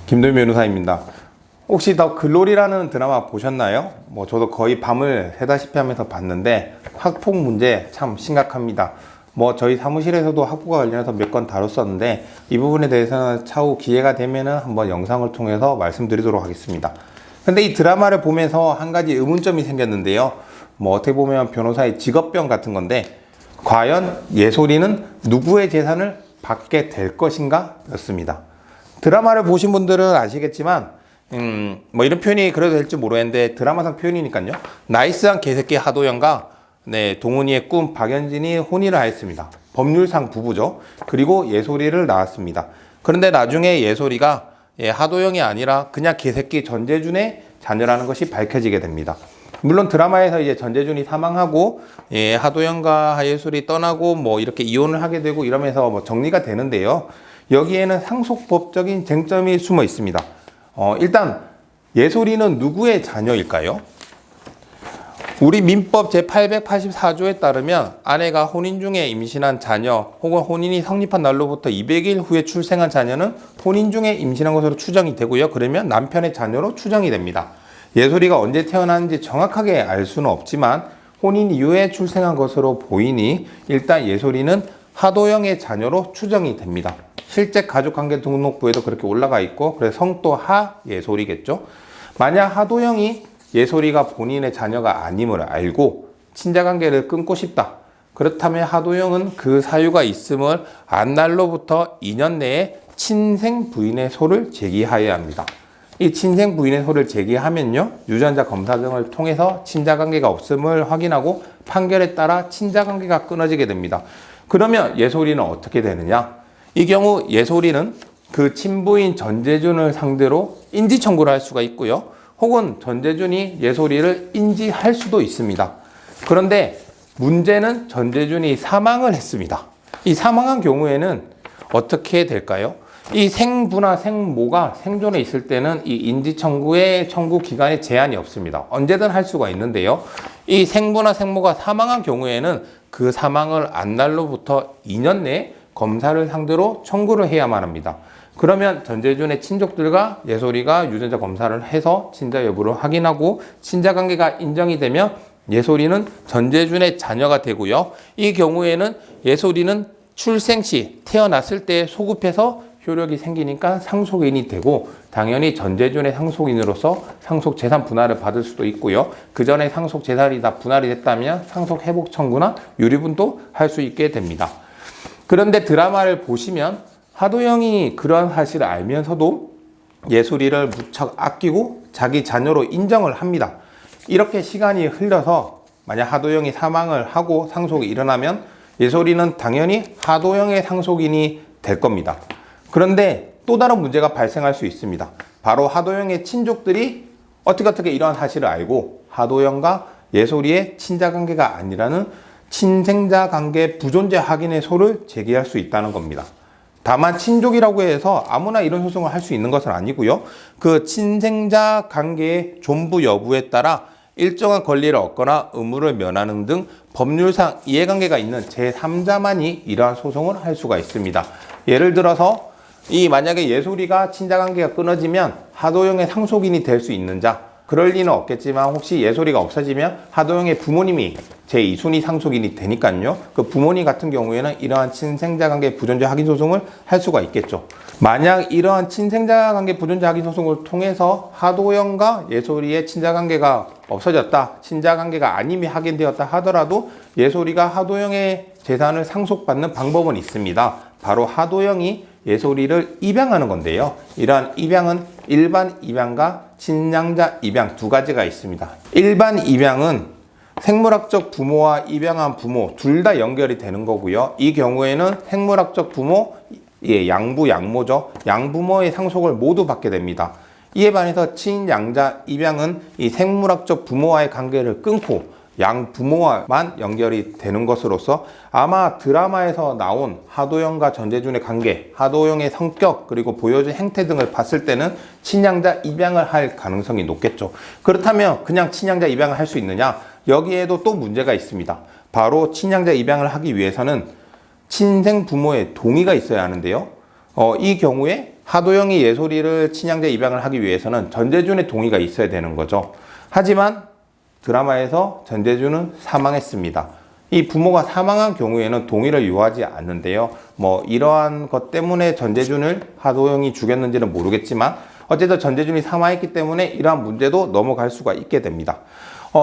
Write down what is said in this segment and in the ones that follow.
김도현 변호사입니다. 혹시 더 글로리라는 드라마 보셨나요? 저도 거의 밤을 새다시피 하면서 봤는데 학폭 문제 참 심각합니다. 저희 사무실에서도 학폭과 관련해서 몇 건 다뤘었는데 이 부분에 대해서는 차후 기회가 되면은 한번 영상을 통해서 말씀드리도록 하겠습니다. 근데 이 드라마를 보면서 한 가지 의문점이 생겼는데요. 어떻게 보면 변호사의 직업병 같은 건데, 과연 예솔이는 누구의 재산을 받게 될 것인가? 였습니다. 드라마를 보신 분들은 아시겠지만 이런 표현이 그래도 될지 모르겠는데 드라마상 표현이니까요. 나이스한 개새끼 하도영과 동훈이의 꿈 박연진이 혼인을 하였습니다. 법률상 부부죠. 그리고 예솔이를 낳았습니다. 그런데 나중에 예솔이가 하도영이 아니라 그냥 개새끼 전재준의 자녀라는 것이 밝혀지게 됩니다. 물론 드라마에서 이제 전재준이 사망하고 하도영과 하예솔이 떠나고 이렇게 이혼을 하게 되고 이러면서 정리가 되는데요. 여기에는 상속법적인 쟁점이 숨어 있습니다. 일단 예솔이는 누구의 자녀일까요? 우리 민법 제884조에 따르면 아내가 혼인 중에 임신한 자녀 혹은 혼인이 성립한 날로부터 200일 후에 출생한 자녀는 혼인 중에 임신한 것으로 추정이 되고요. 그러면 남편의 자녀로 추정이 됩니다. 예솔이가 언제 태어났는지 정확하게 알 수는 없지만 혼인 이후에 출생한 것으로 보이니 일단 예솔이는 하도영의 자녀로 추정이 됩니다. 실제 가족관계 등록부에도 그렇게 올라가 있고, 그래서 성도 하예솔이겠죠. 만약 하도영이 예솔이가 본인의 자녀가 아님을 알고 친자관계를 끊고 싶다. 그렇다면 하도영은 그 사유가 있음을 안 날로부터 2년 내에 친생 부인의 소를 제기하여야 합니다. 이 친생 부인의 소를 제기하면요, 유전자 검사 등을 통해서 친자관계가 없음을 확인하고 판결에 따라 친자관계가 끊어지게 됩니다. 그러면 예솔이는 어떻게 되느냐? 이 경우 예솔이는 그 친부인 전재준을 상대로 인지 청구를 할 수가 있고요. 혹은 전재준이 예솔이를 인지할 수도 있습니다. 그런데 문제는 전재준이 사망을 했습니다. 이 사망한 경우에는 어떻게 될까요? 이 생부나 생모가 생존해 있을 때는 이 인지 청구의 청구 기간에 제한이 없습니다. 언제든 할 수가 있는데요. 이 생부나 생모가 사망한 경우에는 그 사망을 안 날로부터 2년 내에 검사를 상대로 청구를 해야만 합니다. 그러면 전재준의 친족들과 예솔이가 유전자 검사를 해서 친자 여부를 확인하고 친자관계가 인정이 되면 예솔이는 전재준의 자녀가 되고요. 이 경우에는 예솔이는 출생 시 태어났을 때 소급해서 효력이 생기니까 상속인이 되고, 당연히 전재준의 상속인으로서 상속 재산 분할을 받을 수도 있고요. 그 전에 상속 재산이 다 분할이 됐다면 상속 회복 청구나 유리분도 할 수 있게 됩니다. 그런데 드라마를 보시면 하도영이 그러한 사실을 알면서도 예솔이를 무척 아끼고 자기 자녀로 인정을 합니다. 이렇게 시간이 흘러서 만약 하도영이 사망을 하고 상속이 일어나면 예솔이는 당연히 하도영의 상속인이 될 겁니다. 그런데 또 다른 문제가 발생할 수 있습니다. 바로 하도영의 친족들이 어떻게 이러한 사실을 알고 하도영과 예솔이의 친자관계가 아니라는 친생자 관계 부존재 확인의 소를 제기할 수 있다는 겁니다. 다만 친족이라고 해서 아무나 이런 소송을 할 수 있는 것은 아니고요. 그 친생자 관계의 존부 여부에 따라 일정한 권리를 얻거나 의무를 면하는 등 법률상 이해관계가 있는 제3자만이 이러한 소송을 할 수가 있습니다. 예를 들어서 만약에 예솔이가 친자관계가 끊어지면 하도영의 상속인이 될 수 있는 자, 그럴 리는 없겠지만 혹시 예솔이가 없어지면 하도영의 부모님이 제2순위 상속인이 되니까요. 그 부모님 같은 경우에는 이러한 친생자관계 부존재 확인 소송을 할 수가 있겠죠. 만약 이러한 친생자관계 부존재 확인 소송을 통해서 하도영과 예솔이의 친자관계가 없어졌다, 친자관계가 아님이 확인되었다 하더라도 예솔이가 하도영의 재산을 상속받는 방법은 있습니다. 바로 하도영이 예솔이를 입양하는 건데요. 이러한 입양은 일반 입양과 친양자 입양 두 가지가 있습니다. 일반 입양은 생물학적 부모와 입양한 부모 둘 다 연결이 되는 거고요. 이 경우에는 생물학적 부모, 양부, 양모죠. 양부모의 상속을 모두 받게 됩니다. 이에 반해서 친양자 입양은 이 생물학적 부모와의 관계를 끊고 양부모와만 연결이 되는 것으로서 아마 드라마에서 나온 하도영과 전재준의 관계, 하도영의 성격, 그리고 보여준 행태 등을 봤을 때는 친양자 입양을 할 가능성이 높겠죠. 그렇다면 그냥 친양자 입양을 할 수 있느냐? 여기에도 또 문제가 있습니다. 바로 친양자 입양을 하기 위해서는 친생 부모의 동의가 있어야 하는데요. 이 경우에 하도영이 예솔이를 친양제 입양을 하기 위해서는 전재준의 동의가 있어야 되는 거죠. 하지만 드라마에서 전재준은 사망했습니다. 이 부모가 사망한 경우에는 동의를 요하지 않는데요. 뭐 이러한 것 때문에 전재준을 하도영이 죽였는지는 모르겠지만 어쨌든 전재준이 사망했기 때문에 이러한 문제도 넘어갈 수가 있게 됩니다.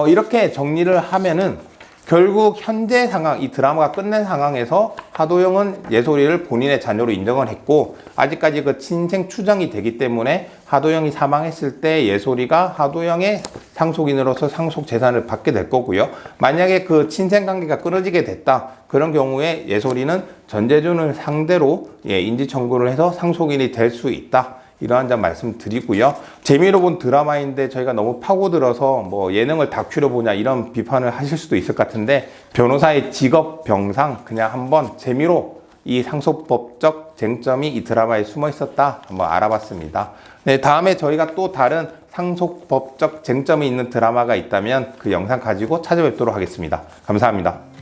이렇게 정리를 하면은 결국 현재 상황, 이 드라마가 끝낸 상황에서 하도영은 예솔이를 본인의 자녀로 인정을 했고 아직까지 그 친생 추정이 되기 때문에 하도영이 사망했을 때 예솔이가 하도영의 상속인으로서 상속 재산을 받게 될 거고요. 만약에 그 친생 관계가 끊어지게 됐다. 그런 경우에 예솔이는 전재준을 상대로 인지 청구를 해서 상속인이 될 수 있다. 이러한 점 말씀드리고요. 재미로 본 드라마인데 저희가 너무 파고들어서 뭐 예능을 다큐로 보냐 이런 비판을 하실 수도 있을 것 같은데 변호사의 직업 병상 그냥 한번 재미로 이 상속법적 쟁점이 이 드라마에 숨어 있었다 한번 알아봤습니다. 네, 다음에 저희가 또 다른 상속법적 쟁점이 있는 드라마가 있다면 그 영상 가지고 찾아뵙도록 하겠습니다. 감사합니다.